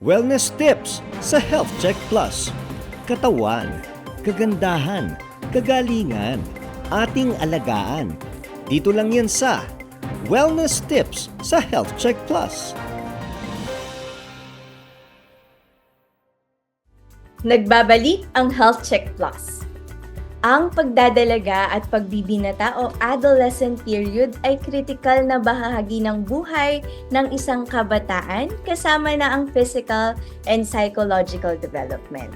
Wellness tips sa Health Check Plus. Katawan, kagandahan, kagalingan, ating alagaan. Dito lang yan sa Wellness tips sa Health Check Plus. Nagbabalik ang Health Check Plus. Ang pagdadalaga at pagbibinata o adolescent period ay kritikal na bahagi ng buhay ng isang kabataan kasama na ang physical and psychological development.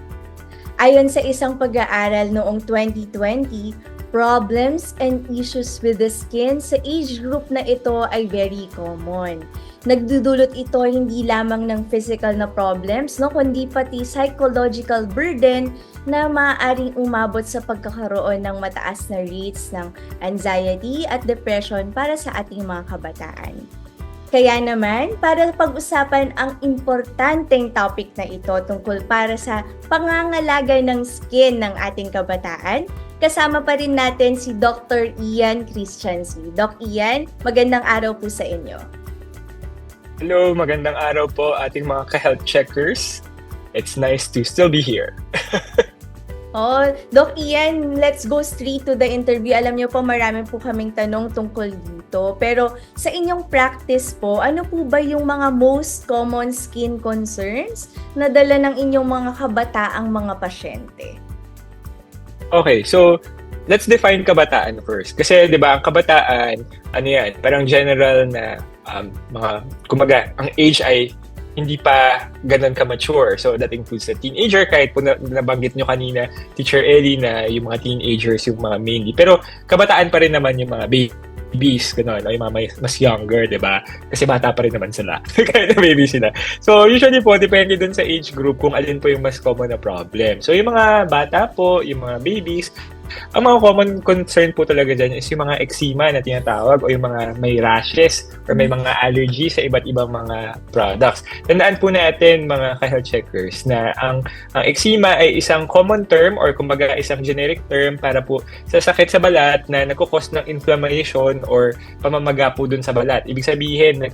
Ayon sa isang pag-aaral noong 2020, problems and issues with the skin sa age group na ito ay very common. Nagdudulot ito hindi lamang ng physical na problems, kundi pati psychological burden na maaaring umabot sa pagkakaroon ng mataas na rates ng anxiety at depression para sa ating mga kabataan. Kaya naman, para pag-usapan ang importanteng topic na ito tungkol para sa pangangalaga ng skin ng ating kabataan, kasama pa rin natin si Dr. Ian Christiansi. Doc Ian, magandang araw po sa inyo. Hello, magandang araw po ating mga ka-health checkers. It's nice to still be here. Doc Ian, let's go straight to the interview. Alam niyo po, marami po kaming tanong tungkol dito. Pero sa inyong practice po, ano po ba yung mga most common skin concerns na dala ng inyong mga kabataang mga pasyente? Okay, so let's define kabataan first. Kasi 'di ba, ang kabataan, ano yan, parang general na mga, kumaga, ang age ay hindi pa ganun ka-mature. So that includes the teenager, kahit po nabanggit nyo kanina, Teacher Ellie, na yung mga teenagers, yung mga mainly. Pero kabataan pa rin naman yung mga babies, gano'n, o yung mga mas younger, di ba? Kasi bata pa rin naman sila. Kaya na baby sila. So usually po, depende dun sa age group kung alin po yung mas common na problem. So yung mga bata po, yung mga babies, ang mga common concern po talaga dyan is yung mga eczema na tinatawag o yung mga may rashes or may mga allergy sa iba't ibang mga products. Tandaan po natin mga ka-health checkers na ang eczema ay isang common term or kumbaga isang generic term para po sa sakit sa balat na nagkukos ng inflammation or pamamaga po dun sa balat. Ibig sabihin,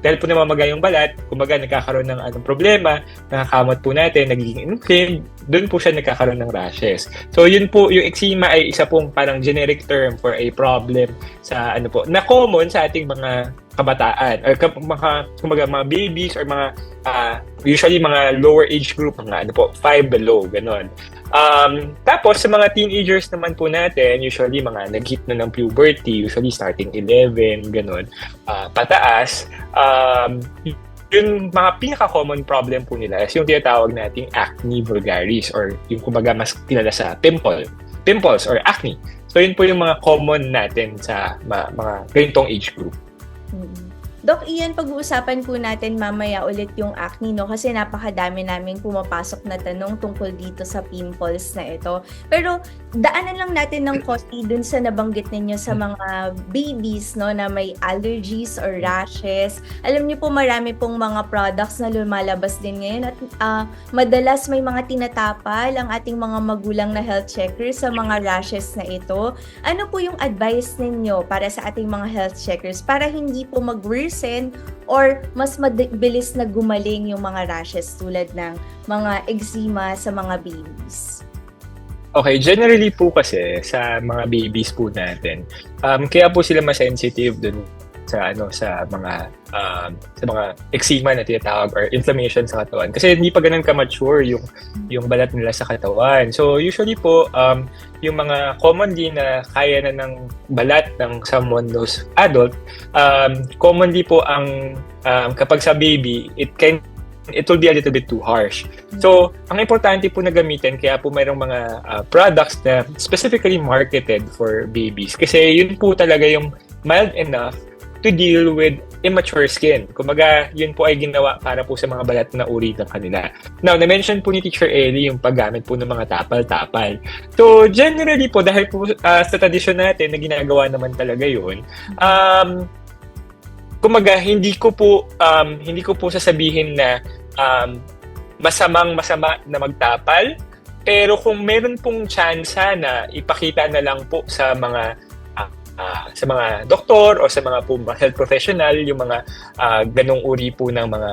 dahil po namamaga yung balat, kumbaga nagkakaroon ng anong problema, nakakamot po natin, nagiging inflamed, doon po siya nagkakaroon ng rashes. So yun po, yung eczema ay isa pong parang generic term for a problem sa na common sa ating mga kabataan or kumbaga mga babies or mga usually mga lower age group, mga 5 below, ganon. Tapos sa mga teenagers naman po natin, usually mga nag-hit na ng puberty, usually starting 11, ganon, pataas, yung mga pinaka-common problem po nila is yung tinatawag nating acne vulgaris or yung kumbaga mas kilala sa pimples or acne. So yun po yung mga common natin sa mga ganitong age group. Doc Ian, pag-uusapan po natin mamaya ulit yung acne, kasi napakadami namin pumapasok na tanong tungkol dito sa pimples na ito. Pero daanan lang natin ng konti dun sa nabanggit ninyo sa mga babies, na may allergies or rashes. Alam niyo po, marami pong mga products na lumalabas din ngayon at madalas may mga tinatapal ang ating mga magulang na health checkers sa mga rashes na ito. Ano po yung advice ninyo para sa ating mga health checkers para hindi po mag-worsen or mas mabilis na gumaling yung mga rashes tulad ng mga eczema sa mga babies? Okay, generally po kasi sa mga babies po natin, kaya po sila mas sensitive dun sa mga eczema na tinatawag or inflammation sa katawan kasi hindi pa ganun ka-mature yung balat nila sa katawan. So usually po yung mga commonly na kaya na ng balat ng someone who's adult, commonly po ang kapag sa baby, it will be a little bit too harsh. So, ang importante po na gamitin, kaya po mayroong mga products na specifically marketed for babies. Kasi yun po talaga yung mild enough to deal with immature skin. Kumbaga, yun po ay ginawa para po sa mga balat na uri ng kanila. Now, na-mention po ni Teacher Ellie yung paggamit po ng mga tapal-tapal. So, generally po, dahil po sa tradisyon natin na ginagawa naman talaga yun, kumbaga, hindi ko po sasabihin na masama na magtapal, pero kung meron pong tsansa na ipakita na lang po sa mga sa mga doktor o sa mga health professional, yung mga ganong uri po ng mga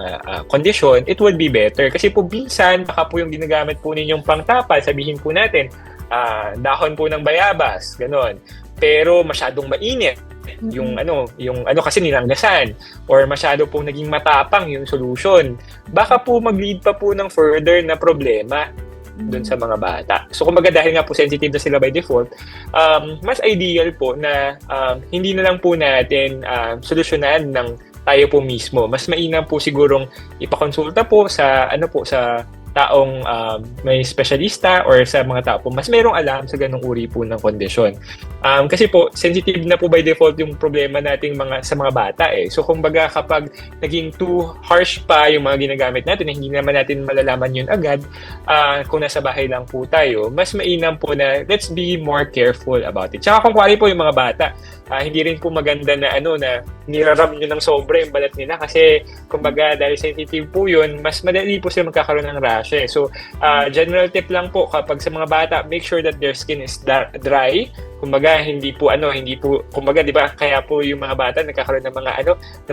kondisyon, it would be better. Kasi po minsan, baka po yung ginagamit po ninyong pangtapal, sabihin po natin, dahon po ng bayabas, ganon. Pero masyadong mainit yung kasi nilanggasan or masyado po naging matapang yung solution. Baka po mag-lead pa po ng further na problema doon sa mga bata. So kumbaga dahil nga po sensitive na sila by default, mas ideal po na hindi na lang po natin solusyonan ng tayo po mismo. Mas mainam po sigurong ipakonsulta po sa sa taong may specialista or sa mga tao po mas merong alam sa ganung uri po ng kondisyon. Kasi po sensitive na po by default yung problema nating sa mga bata eh. So kumbaga kapag naging too harsh pa yung mga ginagamit natin, hindi naman natin malalaman yun agad kung nasa bahay lang po tayo, mas mainam po na let's be more careful about it. Tsaka kung kwari po yung mga bata, hindi rin po maganda na na niraram nyo ng sobra yung balat nila kasi kumbaga dahil sensitive po yun, mas madali po sila magkakaroon ng rash eh. So general tip lang po kapag sa mga bata, make sure that their skin is dry. Kumbaga hindi po kumbaga 'di ba kaya po yung mga bata nagkakaroon ng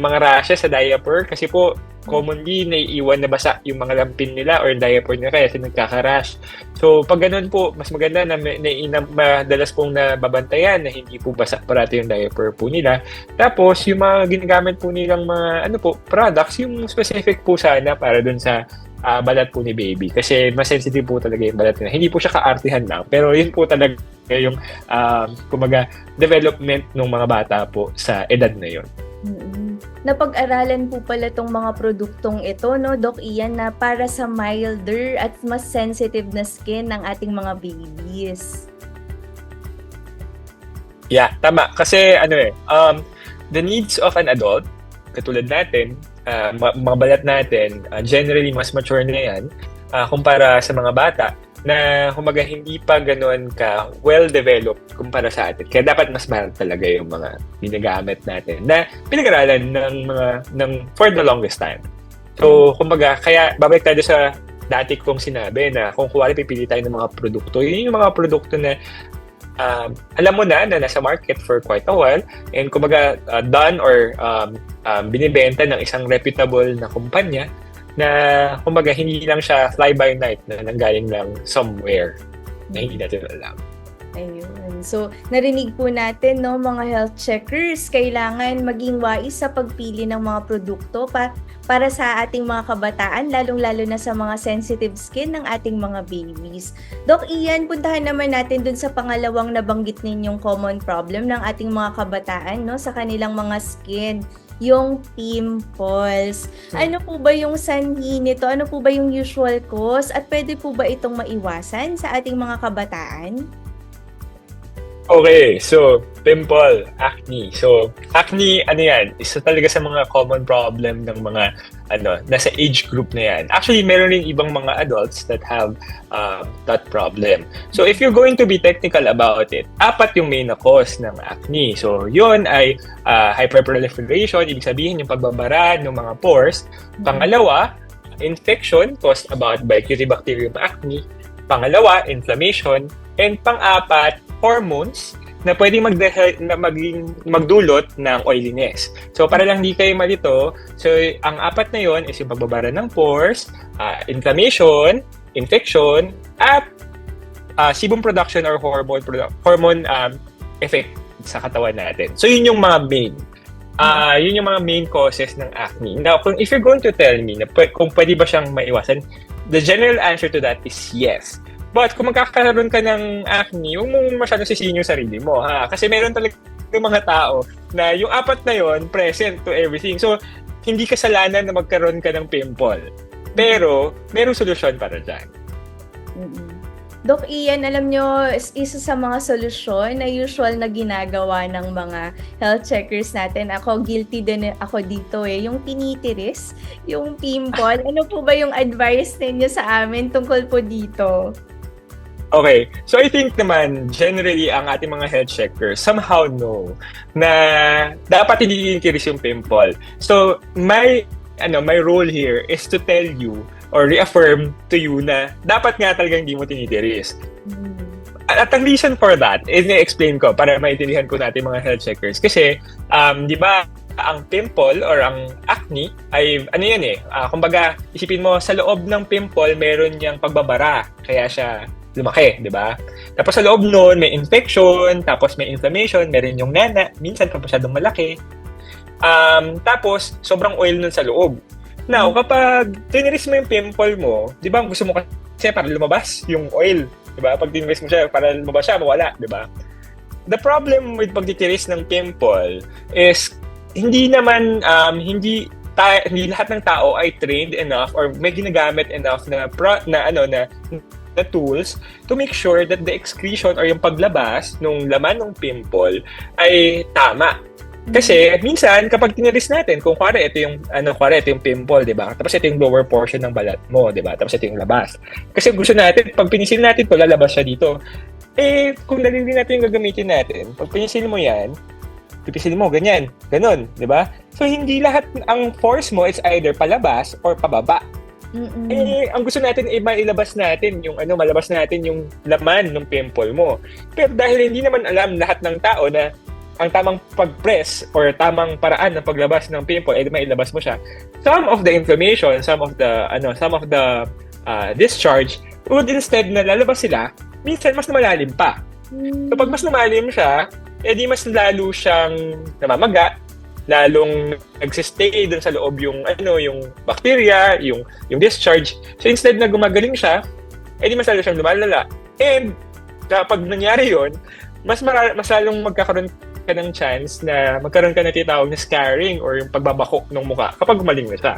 mga rashes sa diaper kasi po commonly naiiwan na basa yung mga lampin nila or diaper nila kaya nagkaka-rash. So pag ganun po, mas maganda na madalas pong nababantayan na hindi po basa parati yung diaper po nila. Tapos yung mga ginagamit po nilang mga products, yung specific po sana para dun sa balat po ni baby kasi mas sensitive po talaga yung balat nila. Hindi po siya kaartihan lang, pero yun po talaga yung kumaga development ng mga bata po sa edad na yun. Napag-aralan po pala tong mga produktong ito, no, Doc Ian, na para sa milder at mas sensitive na skin ng ating mga babies. Yeah, tama. Kasi the needs of an adult, katulad natin, mga balat natin, generally mas mature na yan kumpara sa mga bata na humaga hindi pa ganoon ka well-developed kumpara sa atin. Kaya dapat mas mahal talaga yung mga ginagamit natin na pinag-aralan for the longest time. So, kumbaga, kaya babalik tayo sa dati kong sinabi na kung kuwari pipili tayo ng mga produkto, yun yung mga produkto na alam mo na nasa market for quite a while and kumbaga done or binibenta ng isang reputable na kumpanya na kumbaga hindi lang siya fly-by-night na nanggaling lang somewhere na hindi natin alam. Ayun. So, narinig po natin, no, mga health checkers, kailangan maging wais sa pagpili ng mga produkto para sa ating mga kabataan, lalong-lalo na sa mga sensitive skin ng ating mga babies. Doc Ian, puntahan naman natin dun sa pangalawang nabanggit ninyong common problem ng ating mga kabataan, no, sa kanilang mga skin, yung pimples. Ano po ba yung sanhi nito? Ano po ba yung usual cause? At pwede po ba itong maiwasan sa ating mga kabataan? Okay, so pimple, acne. So acne, yan? Isa talaga sa mga common problem ng mga nasa age group na yan. Actually, meron rin ibang mga adults that have that problem. So if you're going to be technical about it, 4 yung main na cause ng acne. So yun ay hyperproliferation, ibig sabihin yung pagbabara ng mga pores. Pangalawa, infection caused about by Cutibacterium acne. Pangalawa, inflammation. And pang-4, hormones na pwedeng magdulot ng oiliness. So, para lang di kayo malito, so ang 4 na yon is yung pagbabara ng pores, inflammation, infection, at sebum production or hormone effect sa katawan natin. So, yun yung mga main. Yun yung mga main causes ng acne. Now, if you're going to tell me na kung pwede ba siyang maiwasan, the general answer to that is yes. But kung magkakaroon ka ng acne, huwag mong masyadong sisihin yung sarili mo. Kasi meron talaga mga tao na yung 4 na yon present to everything. So, hindi kasalanan na magkaroon ka ng pimple. Pero, merong solusyon para dyan. Doc Ian, alam nyo, isa sa mga solusyon na usual na ginagawa ng mga health checkers natin, ako guilty din ako dito yung tinitiris, yung pimple. Ano po ba yung advice ninyo sa amin tungkol po dito? Okay, so I think naman, generally, ang ating mga health checkers somehow know na dapat hindi tinitiris yung pimple. So, my role here is to tell you or reaffirm to you na dapat nga talagang hindi mo tinitiris. At ang reason for that, i-explain ko para maintindihan po natin mga health checkers. Kasi, di ba, ang pimple or ang acne ay, ano yan kumbaga, isipin mo, sa loob ng pimple, meron niyang pagbabara. Kaya siya lumaki, di ba? Tapos sa loob nun, may infection, tapos may inflammation, meron yung nana, minsan pa masyadong malaki. Tapos, sobrang oil nun sa loob. Now, kapag tiniris mo yung pimple mo, di ba, gusto mo kasi para lumabas yung oil. Diba? Pag tinwist mo siya, para lumabas siya, mawala, diba? The problem with pagtitiris ng pimple is hindi naman, hindi lahat ng tao ay trained enough or may ginagamit enough na tools to make sure that the excretion or yung paglabas ng laman ng pimple ay tama. Kasi minsan kapag tiniris natin, kung ito yung pimple, 'di ba? Tapos ito yung lower portion ng balat mo, 'di ba? Tapos ito yung labas. Kasi gusto natin pag pinisil natin, lalabas siya dito. Kung daliri natin yung gagamitin natin, pag pinisil mo 'yan, pipisil mo ganyan, ganun, 'di ba? So hindi lahat ang force mo is either palabas or pababa. Ang gusto natin ay mailabas natin yung malabas natin yung laman ng pimple mo. Pero dahil hindi naman alam lahat ng tao na ang tamang pag-press or tamang paraan ng paglabas ng pimple ay mailabas mo siya. Some of the inflammation, some of the discharge would instead na lalabas sila, minsan mas malalim pa. So pag mas lumalim siya, edi mas lalo siyang namamaga, lalong nagsistay dun sa loob yung bacteria, yung discharge. So instead na gumagaling siya, edi mas lalo siyang lumalala. And kapag nangyari yon, mas lalong magkakaroon ka ng chance na magkaroon ka na tinatawag na scarring or yung pagbabako ng mukha kapag gumaling na siya.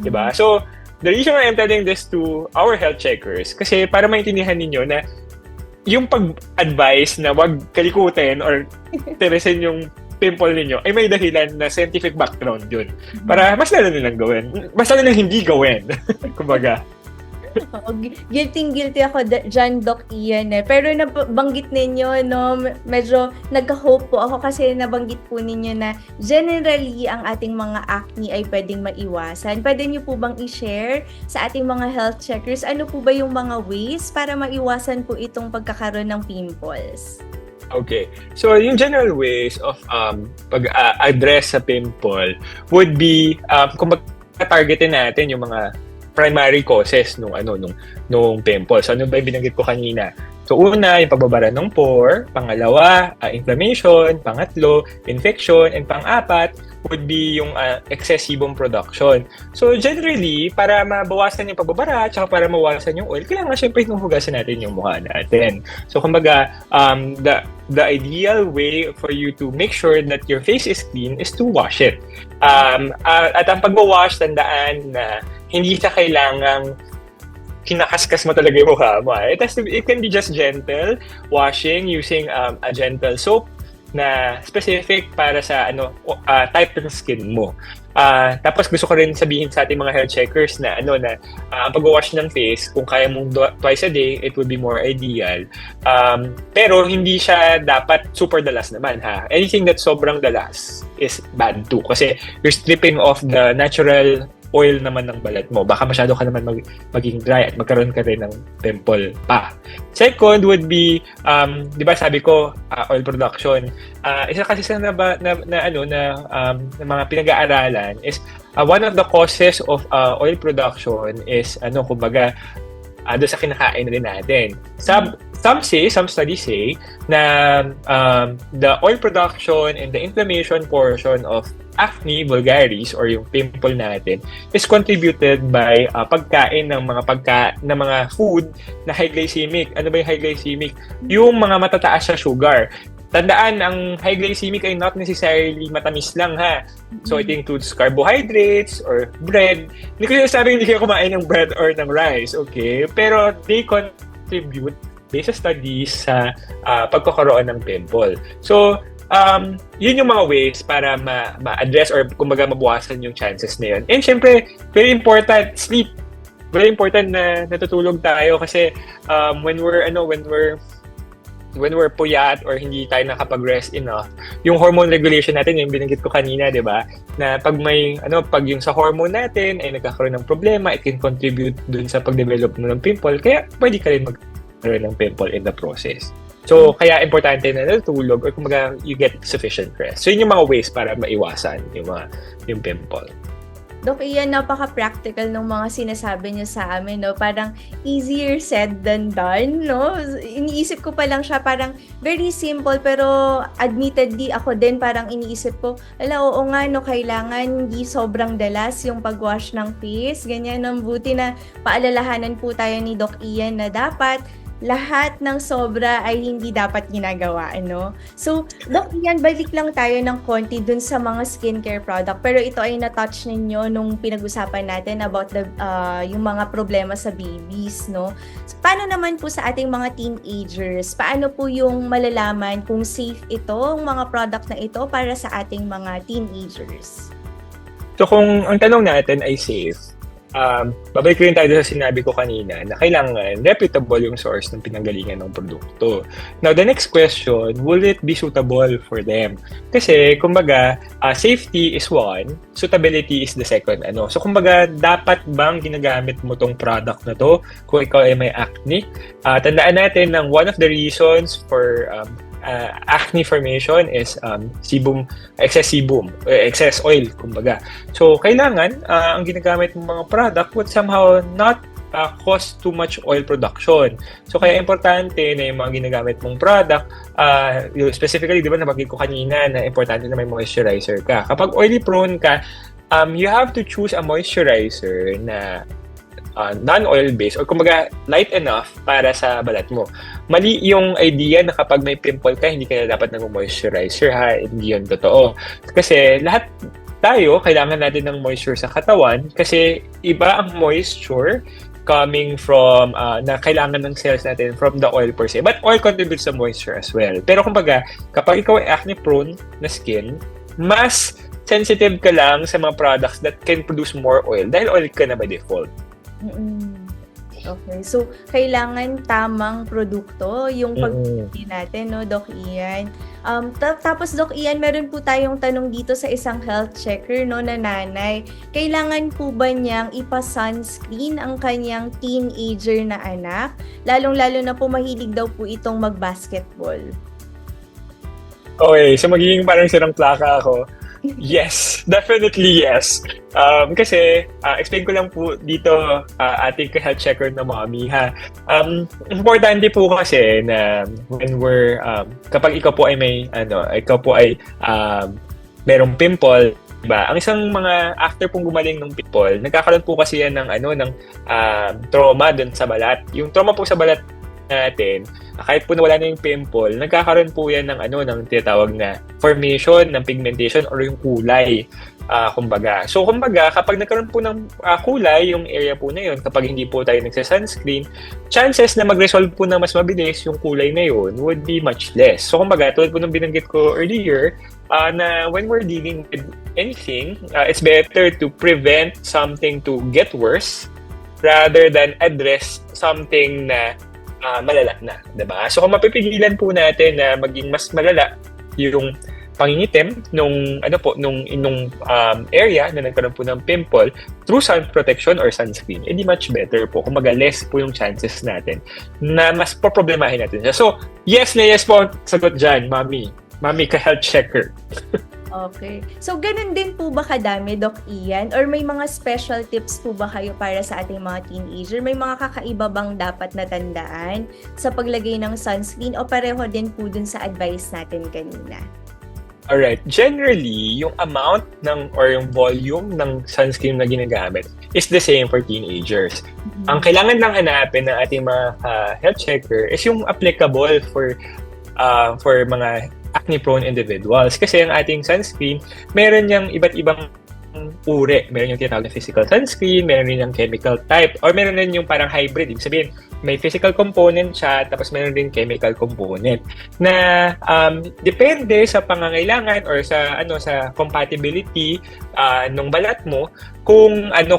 Diba? So, the reason why I'm telling this to our health checkers, kasi para maintindihan ninyo na yung pag-advise na wag kalikutin or tirisin yung pimple ninyo, ay may dahilan na scientific background yun. Para mas lalo nilang gawin. Mas lalo nilang hindi gawin. Kumbaga. Guilty ako dyan, Doc Ian Pero nabanggit ninyo, medyo nagka-hope po ako kasi nabanggit po ninyo na generally ang ating mga acne ay pwedeng maiwasan. Pwede niyo po bang i-share sa ating mga health checkers ano po ba yung mga ways para maiwasan po itong pagkakaroon ng pimples? Okay. So, yung general ways of pag-address sa pimple would be kung targetin natin yung mga primary causes nung pimple. So, ano ba yung binanggit ko kanina? So, una, yung pagbabara ng pore. Pangalawa, inflammation. Pangatlo, infection. And pang-apat would be yung excessibong production. So, generally, para mabawasan yung pagbabara at para mawasan yung oil, kailangan syempre hugasan natin yung mukha natin. So, kumbaga, the ideal way for you to make sure that your face is clean is to wash it. At ang pagwawash, tandaan na hindi siya kailangang kinakaskas mo talaga yung mukha mo. It can be just gentle washing using a gentle soap na specific para sa type ng skin mo. Tapos gusto ko rin sabihin sa ating mga health checkers na ang pag-wash ng face, kung kaya mong twice a day, it would be more ideal. Pero hindi siya dapat super dalas naman ha. Anything that's sobrang dalas is bad too kasi you're stripping off the natural oil naman ng balat mo. Baka masyado ka naman maging dry at magkaroon ka rin ng pimple pa. Second would be, di ba sabi ko, oil production. Isa kasi sa mga pinag-aaralan is one of the causes of oil production is kumbaga doon sa kinakain rin natin. Some studies say na the oil production and the inflammation portion of acne vulgaris or yung pimple natin is contributed by pagkain ng mga food na high glycemic. Ano ba yung high glycemic? Yung mga matataas sa sugar. Tandaan, ang high glycemic ay not necessarily matamis lang ha. So it includes carbohydrates or bread. Hindi ko sinasabi hindi kayo kumain ng bread or ng rice, okay? Pero they contribute based sa studies sa pagkakaroon ng pimple. So, yun yung mga ways para ma-address or kumbaga mabawasan yung chances na yun. And syempre, very important, sleep. Very important na natutulog tayo kasi when we're puyat or hindi tayo nakapag-rest enough, yung hormone regulation natin, yung binanggit ko kanina, di ba? Na pag yung sa hormone natin ay nagkakaroon ng problema, it can contribute dun sa pag-develop mo ng pimple. Kaya pwede ka rin magkaroon ng pimple in the process. So, kaya importante na natutulog or kumbaga you get sufficient rest. So, yun yung mga ways para maiwasan yung pimple. Dok Ian, napaka-practical ng mga sinasabi niyo sa amin, no? Parang easier said than done, no? Iniisip ko pa lang siya, parang very simple, pero admittedly, ako din parang iniisip ko, oo nga, no, kailangan hindi sobrang dalas yung pag-wash ng face, ganyan, no? Buti na paalalahanan po tayo ni Doc Ian na dapat lahat ng sobra ay hindi dapat ginagawa, ano? So, Doc Ian, balik lang tayo ng konti dun sa mga skincare product. Pero ito ay na-touch ninyo nung pinag-usapan natin about yung mga problema sa babies, no? So, paano naman po sa ating mga teenagers? Paano po yung malalaman kung safe itong mga product na ito para sa ating mga teenagers? So, kung ang tanong natin ay safe, babalik rin tayo sa sinabi ko kanina na kailangan reputable yung source ng pinanggalingan ng produkto. Now, the next question, will it be suitable for them? Kasi, kumbaga, safety is one, suitability is the second. So, kumbaga, dapat bang ginagamit mo tong product na to kung ikaw ay may acne? Tandaan natin na one of the reasons for acne formation is excess sebum, excess oil, kumbaga. So, kailangan ang ginagamit ng mga product would somehow not cause too much oil production. So, kaya importante na yung mga ginagamit mong product, specifically, di ba, nabanggit ko kanina na importante na may moisturizer ka. Kapag oily prone ka, you have to choose a moisturizer na non-oil based or kumbaga light enough para sa balat mo. Mali yung idea na kapag may pimple ka, hindi ka na dapat nag-moisturizer, ha? Hindi yun totoo. Kasi lahat tayo, kailangan natin ng moisture sa katawan kasi iba ang moisture coming from, na kailangan ng cells natin from the oil per se. But oil contributes sa moisture as well. Pero kumbaga, kapag ikaw ay acne-prone na skin, mas sensitive ka lang sa mga products that can produce more oil dahil oil ka na by default. Okay. So, kailangan tamang produkto yung pagpili natin, no, Doc Ian? Tapos, Doc Ian, meron po tayong tanong dito sa isang health checker, no, na nanay. Kailangan po ba niyang ipa-sunscreen ang kanyang teenager na anak? Lalong-lalo na po mahilig daw po itong mag-basketball. Okay, so magiging parang sirang plaka ako. Yes, definitely yes. Kasi, explain ko lang po dito ating health checker na mommy, ha. Importante po kasi na when kapag ikaw po ay merong pimple, diba? Ang isang mga after pong gumaling ng pimple, nagkakaroon po kasi yan ng trauma dun sa balat. Yung trauma po sa balat natin, kahit po nawala na yung pimple, nagkakaroon po yan ng tinatawag na formation ng pigmentation or yung kulay, kumbaga. So, kumbaga, kapag nagkaroon po ng kulay, yung area po na yun, kapag hindi po tayo nagsa-sunscreen, chances na mag-resolve po na mas mabilis yung kulay na yun would be much less. So, kumbaga, tulad po ng binanggit ko earlier, na when we're dealing with anything, it's better to prevent something to get worse rather than address something na malala na, diba? So, kung mapipigilan po natin na maging mas malala yung pangingitim nung area na nagkaroon po ng pimple through sun protection or sunscreen, edi much better po. Kung less po yung chances natin na mas poproblemahin natin siya. So, yes na yes po ang sagot dyan, mami. Mami ka health checker. Okay. So, ganun din po ba kadami, Doc Ian? Or may mga special tips po ba kayo para sa ating mga teenager? May mga kakaiba bang dapat natandaan sa paglagay ng sunscreen o pareho din po dun sa advice natin kanina? Alright. Generally, yung amount or yung volume ng sunscreen na ginagamit is the same for teenagers. Mm-hmm. Ang kailangan lang hanapin ng ating mga health checker is yung applicable for mga acne-prone individuals. Kasi ang ating sunscreen, meron niyang iba't ibang uri. Meron yung tinatawag na physical sunscreen, meron rin yung chemical type, or meron rin yung parang hybrid. Ibig sabihin, may physical component siya, tapos meron din chemical component na depende sa pangangailangan or sa compatibility ng balat mo kung ano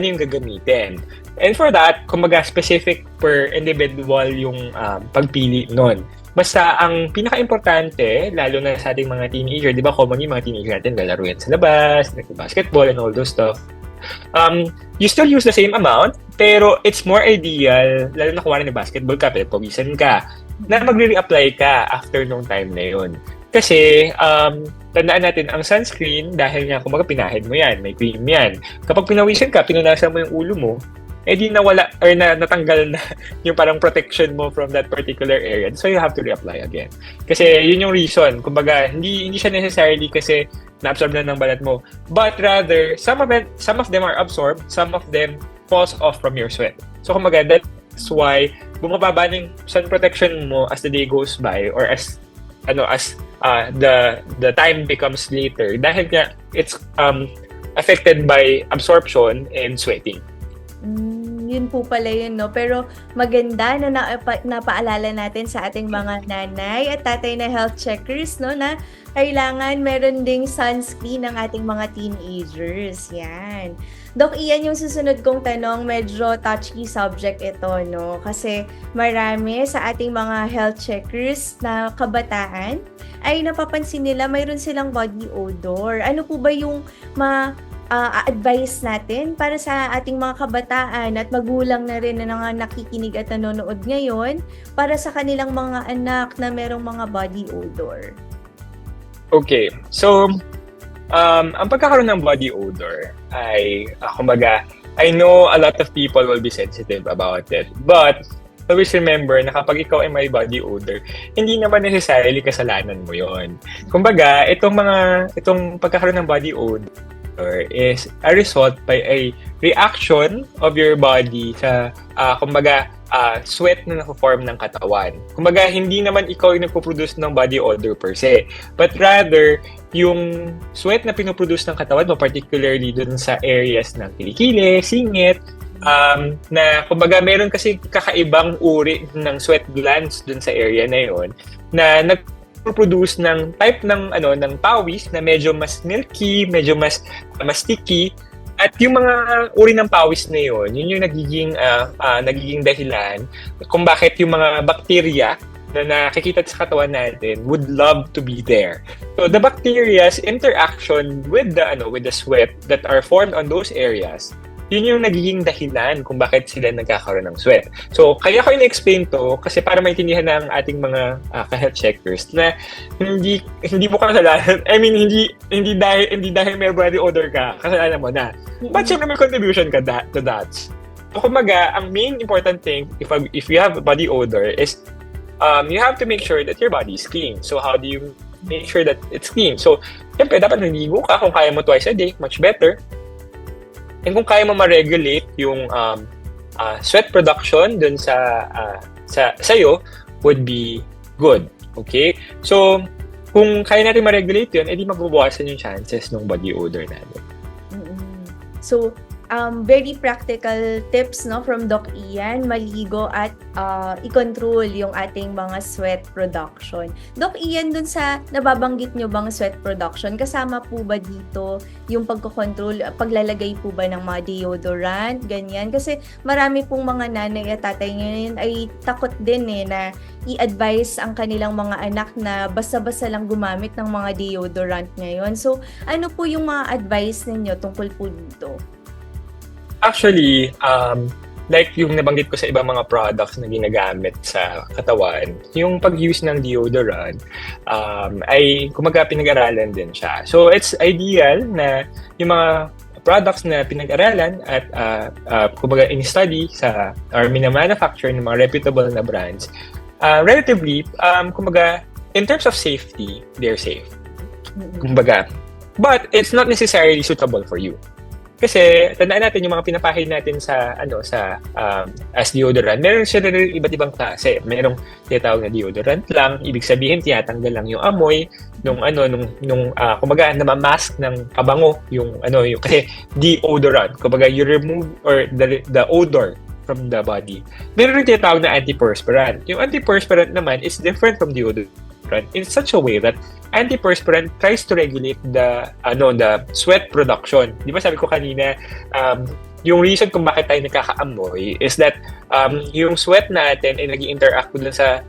yung gagamitin. And for that, kumbaga specific per individual yung pagpili nun. Basta ang pinaka-importante, lalo na sa ating mga teenager, di ba common yung mga teenager natin, lalaro yan sa labas, basketball and all those stuff. You still use the same amount, pero it's more ideal, lalo na kung wala na basketball ka, pero pawisan ka, na magre-reapply ka after nung time na yun. Kasi, tandaan natin, ang sunscreen, dahil nga, kumaga, pinahid mo yan, may cream yan. Kapag pinawisan ka, pinunasan mo yung ulo mo, di nawala, or natanggal na yung parang protection mo from that particular area. So, you have to reapply again. Kasi, yun yung reason. Kumbaga, hindi siya necessarily kasi na-absorb na ng balat mo. But rather, some of them are absorbed, some of them falls off from your sweat. So, kumbaga, that's why bumababa ng sun protection mo as the day goes by or as the time becomes later dahil nga it's affected by absorption and sweating. Yun po pala yun, no? Pero maganda na napaalala natin sa ating mga nanay at tatay na health checkers, no? Na kailangan meron ding sunscreen ng ating mga teenagers. Yan. Doc Ian, yung susunod kong tanong, medyo touchy subject ito, no? Kasi marami sa ating mga health checkers na kabataan ay napapansin nila mayroon silang body odor. Ano po ba yung advice natin para sa ating mga kabataan at magulang na rin na nakikinig at nanonood ngayon para sa kanilang mga anak na merong mga body odor? Okay. So, ang pagkakaroon ng body odor ay, kumbaga, I know a lot of people will be sensitive about it. But, always remember na kapag ikaw ay may body odor, hindi naman necessarily kasalanan mo yon. Kumbaga, itong pagkakaroon ng body odor is a result by a reaction of your body sa sweat na nako-form ng katawan. Kumbaga, hindi naman ikaw yung nagpo-produce ng body odor per se, but rather yung sweat na pinoproduce ng katawan mo, particularly dun sa areas ng kilikili, singit, na kumbaga meron kasi kakaibang uri ng sweat glands dun sa area na yon na produce ng type ng pawis na medyo mas milky, medyo mas sticky, at yung mga uri ng pawis na yun yung nagiging dahilan kung bakit yung mga bacteria na nakikita sa katawan natin would love to be there. So the bacteria's interaction with the sweat that are formed on those areas, yun yung nagiging dahilan kung bakit sila nagkakaroon ng sweat. So, kaya ko in-explain to kasi para maintindihan ng ating mga ka-health checkers na hindi mo kasalanan. I mean, hindi dahil may body odor ka, kasalanan mo na. But syempre may contribution ka to that. So, kumbaga, ang main important thing if you have a body odor is you have to make sure that your body is clean. So, how do you make sure that it's clean? So, syempre, dapat naligo ka kung kaya mo twice a day, much better. And kung kaya mo ma-regulate yung sweat production dun sa'yo would be good. Okay? So, kung kaya natin ma-regulate yun, edi magbabawasan yung chances ng body odor natin. So, very practical tips, no, from Doc Ian, maligo at i-control yung ating mga sweat production. Doc Ian, dun sa nababanggit nyo bang sweat production, kasama po ba dito yung pagkocontrol, paglalagay po ba ng mga deodorant, ganyan? Kasi marami pong mga nanay at tatay ngayon ay takot din na i-advise ang kanilang mga anak na basta-basta lang gumamit ng mga deodorant ngayon. So, ano po yung mga advice ninyo tungkol po dito? Actually, like yung nabanggit ko sa ibang mga products na ginagamit sa katawan, yung pag-use ng deodorant ay kumaga pinag-aralan din siya. So, it's ideal na yung mga products na pinag-aralan at kumaga in-study or minamanufacture ng mga reputable na brands, relatively, kumaga, in terms of safety, they're safe. Kumbaga, but it's not necessarily suitable for you. Kasi tandaan natin yung mga pinapahid natin as deodorant. Meron siya rin iba't ibang klase. Merong tinatawag na deodorant lang, ibig sabihin tinatanggal lang yung amoy kumbaga namamask ng kabango yung kasi deodorant. Kumbaga you remove or the odor from the body. Meron rin tinatawag na antiperspirant. Yung antiperspirant naman is different from deodorant in such a way that antiperspirant tries to regulate the sweat production. Di ba sabi ko kanina, yung reason kung bakit tayo nakakaamoy is that yung sweat natin ay nag-interact dun sa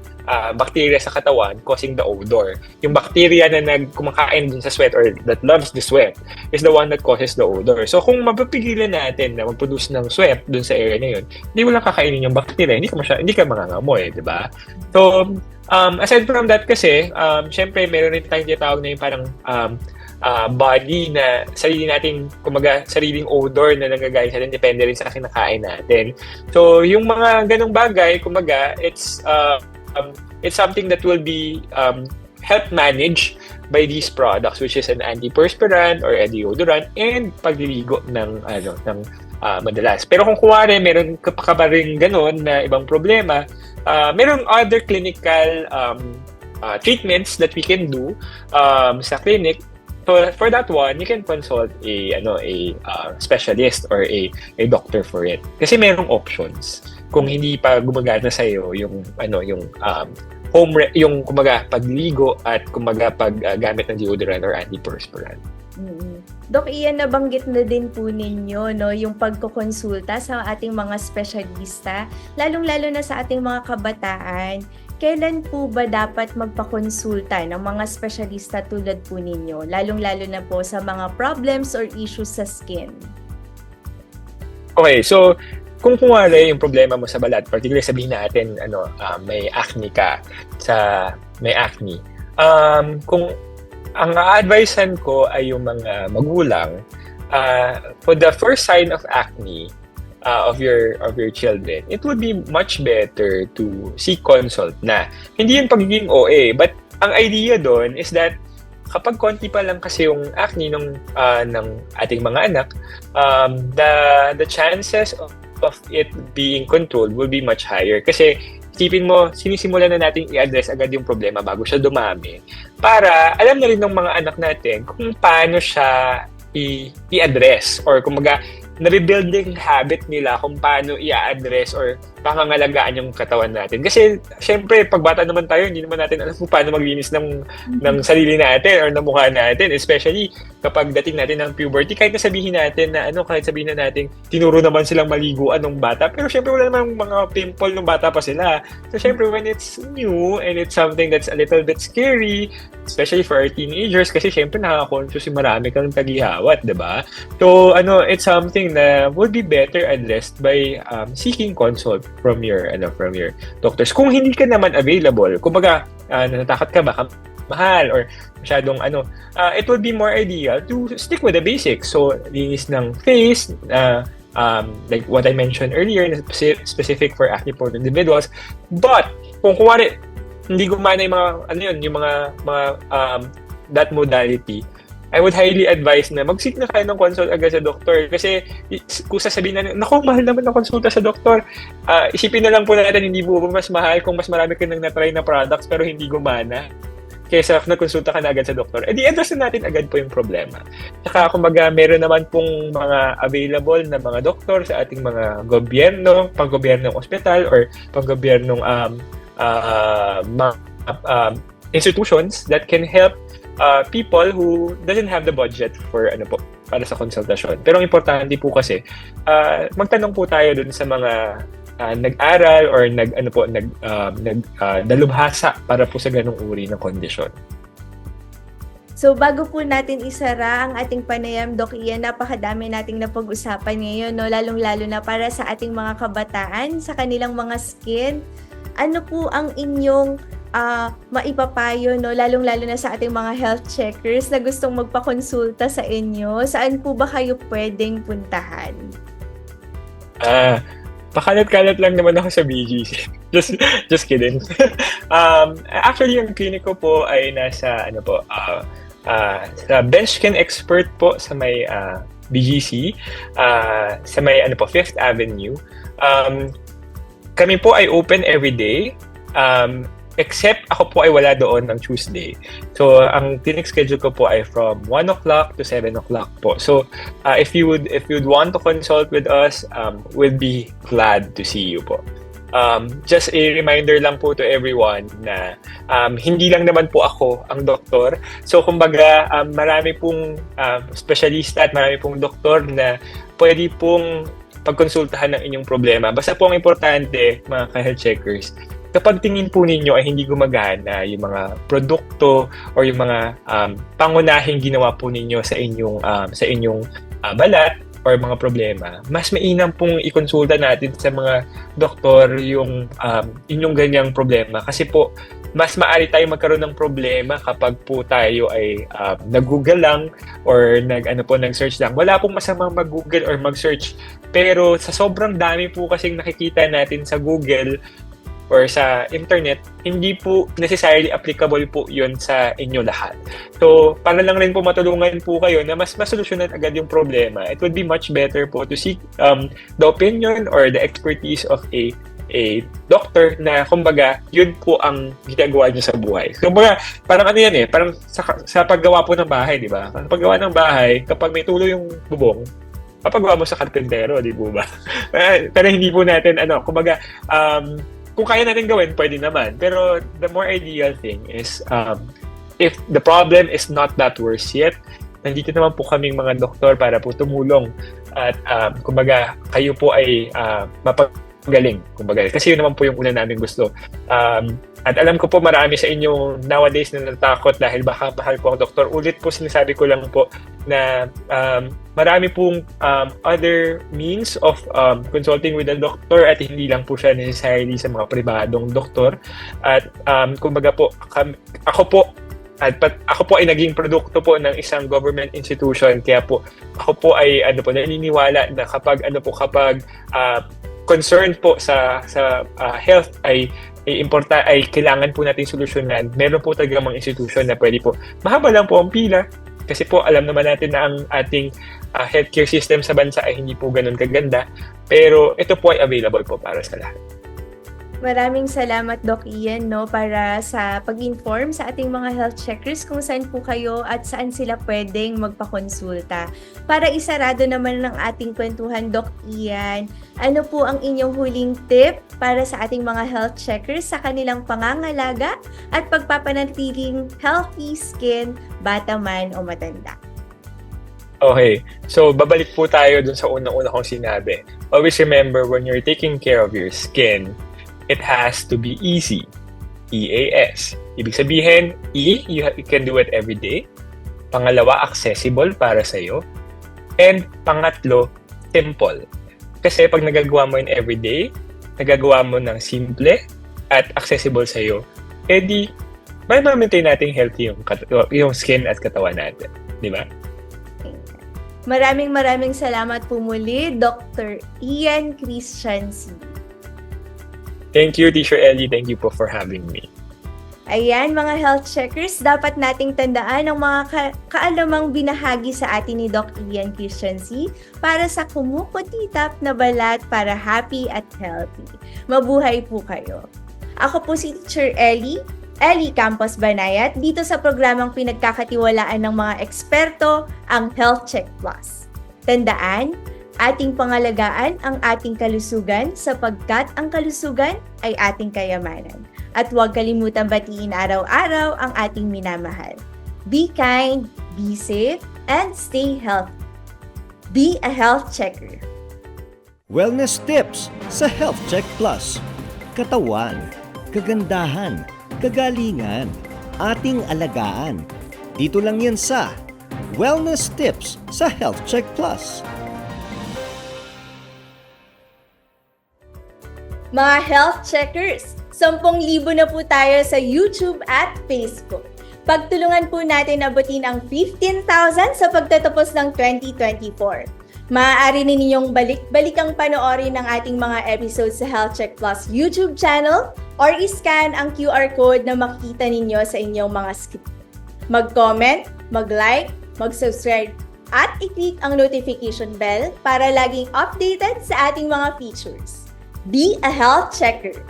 bacteria sa katawan causing the odor. Yung bacteria na kumakain dun sa sweat or that loves the sweat is the one that causes the odor. So kung mapapigilan natin na mag-produce ng sweat dun sa area na yun, hindi mo lang kakainin yung bacteria, hindi ka mangangamoy, di ba? So, aside from that kasi, syempre meron rin tayong tinatawag na yung parang body na sariling odor na nanggagaling sa atin, depende rin sa kinakain natin. So, yung mga ganong bagay, it's something that will be help manage by these products, which is an antiperspirant or a deodorant and pagliligo ng madalas. Pero kung kuwari meron ka pa rin ganon na ibang problema, merong other clinical treatments that we can do sa clinic. So for that one, you can consult a specialist or a doctor for it. Kasi merong options. Kung hindi pa gumagana sa iyo yung yung pagligo at paggamit ng deodorant or antiperspirant. Doc Ian, nabanggit na din po ninyo yung pagkokonsulta sa ating mga espesyalista, lalong-lalo na sa ating mga kabataan. Kailan po ba dapat magpakonsulta ng mga espesyalista tulad po ninyo, lalong-lalo na po sa mga problems or issues sa skin? Okay, so kung kumwari yung problema mo sa balat, particularly sabihin natin may acne ka, may acne. Kung ang a-advisean ko ay yung mga magulang, for the first sign of acne of your children, it would be much better to seek consult na. Hindi yung pagiging OA, but ang idea doon is that kapag konti pa lang kasi yung acne ng ating mga anak, the chances of it being controlled will be much higher. Kasi isipin mo, sinisimulan na natin i-address agad yung problema bago siya dumami para alam na rin ng mga anak natin kung paano siya i-address or kumaga nabibuilding habit nila kung paano i-address or pangangalagaan yung katawan natin. Kasi, syempre, pag bata naman tayo, hindi naman natin alam kung paano maglinis ng sarili natin or ng mukha natin. Especially, kapag dating natin ng puberty, kahit sabihin natin tinuro naman silang maliguan ng bata, pero syempre, wala namang mga pimple ng bata pa sila. So, syempre, when it's new and it's something that's a little bit scary, especially for our teenagers, kasi syempre, nakaka-conscious yung marami kang tagihawat, diba? So, it's something na would be better addressed by seeking consult from your doctors. Kung hindi ka naman available, kumbaga natatakot ka baka mahal or masyadong it would be more ideal to stick with the basics. So linis ng face, like what I mentioned earlier, specific for acne-prone individuals. But kung kuwari hindi gumana yung mga that modality, I would highly advise na mag-seek na kayo ng consult agad sa doktor. Kasi kung sasabihin na, mahal naman na konsulta sa doktor. Isipin na lang po natin, hindi po mas mahal kung mas marami ka nang na-try na products pero hindi gumana. Kaysa nagkonsulta ka na agad sa doktor. Di-address na natin agad po yung problema. Saka kumbaga, meron naman pong mga available na mga doktor sa ating mga gobyerno, pang-gobyernong ospital or pang-gobyernong institutions that can help people who doesn't have the budget for para sa konsultasyon. Pero ang importante po kasi magtanong po tayo dun sa mga nag-aral or nalubhasa para po sa ganung uri ng kondisyon. So bago po natin isara ang ating panayam, Doc Ian, napakadami nating napag-usapan ngayon, lalong-lalo na para sa ating mga kabataan, sa kanilang mga skin. Ano po ang inyong maipapayo, lalong-lalo na sa ating mga health checkers na gustong magpakonsulta sa inyo? Saan po ba kayo pwedeng puntahan? Pakalat-kalat lang naman ako sa BGC. Just kidding. Actually, yung clinic ko po ay nasa sa Benchken Expert po sa may BGC, sa may 5th Avenue. Kami po ay open every day. Except ako po ay wala doon ng Tuesday. So, ang clinic schedule ko po ay from 1 o'clock to 7 o'clock po. So, if you would want to consult with us, we'll be glad to see you po. Just a reminder lang po to everyone na hindi lang naman po ako ang doktor. So, kumbaga, marami pong specialista at marami pong doktor na pwede pong pagkonsultahan ng inyong problema. Basta po ang importante, mga ka-health checkers, kapag tingin po ninyo ay hindi gumagana yung mga produkto or yung mga pangunahing ginawa po ninyo sa inyong balat or mga problema, mas mainam pong ikonsulta natin sa mga doktor yung inyong ganyang problema. Kasi po, mas maaari tayo magkaroon ng problema kapag po tayo ay nag-google lang or nag-search lang. Wala pong masamang mag-google or mag-search. Pero sa sobrang dami po kasing nakikita natin sa Google or sa internet, hindi po necessarily applicable po yun sa inyo lahat. So, para lang rin po matulungan po kayo na mas masolusyonan agad yung problema, it would be much better po to seek the opinion or the expertise of a doctor na kumbaga yun po ang ginagawa niyo sa buhay. Kumbaga parang ano yan parang sa paggawa po ng bahay, di ba? Ang paggawa ng bahay, kapag may tulo yung bubong, papagawa mo sa karpentero, di po ba? Pero hindi po natin kumbaga kung kaya natin gawin, pwede naman. Pero the more ideal thing is if the problem is not that worse yet, nandito naman po kaming mga doktor para po tumulong at kumbaga kayo po ay mapagaling, kumbaga. Kasi yun naman po yung una namin gusto. At alam ko po marami sa inyo nowadays na natakot dahil baka mahal po ang doktor. Ulit po sinasabi ko lang po na marami pong other means of consulting with a doctor at hindi lang po siya necessarily sa mga pribadong doktor. At kumbaga po, ako po ay naging produkto po ng isang government institution, kaya po ako po ay naniniwala na kapag concerned po sa health ay kailangan po natin solusyonan. Meron po talaga mga institution na pwede po. Mahaba lang po ang pila kasi po alam naman natin na ang ating healthcare system sa bansa ay hindi po ganun kaganda, pero ito po ay available po para sa lahat. Maraming salamat, Doc Ian, para sa pag-inform sa ating mga health checkers kung saan po kayo at saan sila pwedeng magpakonsulta. Para isarado naman ng ating kwentuhan, Doc Ian, ano po ang inyong huling tip para sa ating mga health checkers sa kanilang pangangalaga at pagpapanatiling healthy skin, bata man o matanda? Okay, so babalik po tayo dun sa unang-una kong sinabi. Always remember, when you're taking care of your skin, it has to be easy. EAS. Ibig sabihin, you can do it every day. Pangalawa, accessible para sa'yo. And pangatlo, simple. Kasi pag nagagawa mo yun every day, nagagawa mo ng simple at accessible sa'yo, edi may ma-maintain natin healthy yung skin at katawan natin. Di ba? Maraming salamat po muli, Dr. Ian Christiansen. Thank you, Teacher Ellie. Thank you po for having me. Ayan, mga health checkers, dapat nating tandaan ang mga kaalamang binahagi sa atin ni Doc Ian Christiansen para sa kumukutitap na balat para happy at healthy. Mabuhay po kayo. Ako po si Teacher Ellie Campos Banayat, dito sa programang pinagkakatiwalaan ng mga eksperto, ang Health Check Plus. Tandaan, ating pangalagaan ang ating kalusugan sapagkat ang kalusugan ay ating kayamanan. At huwag kalimutan batiin araw-araw ang ating minamahal. Be kind, be safe, and stay healthy. Be a health checker. Wellness tips sa Health Check Plus. Katawan, kagandahan, kagalingan, ating alagaan. Dito lang yan sa Wellness tips sa Health Check Plus. Mga health checkers, 10,000 na po tayo sa YouTube at Facebook. Pagtulungan po natin abutin ang 15,000 sa pagtatapos ng 2024. Maaari ninyong balik-balikang panoorin ng ating mga episodes sa Health Check Plus YouTube channel or iscan ang QR code na makikita ninyo sa inyong mga screen. Mag-comment, mag-like, mag-subscribe, at i-click ang notification bell para laging updated sa ating mga features. Be a health checker!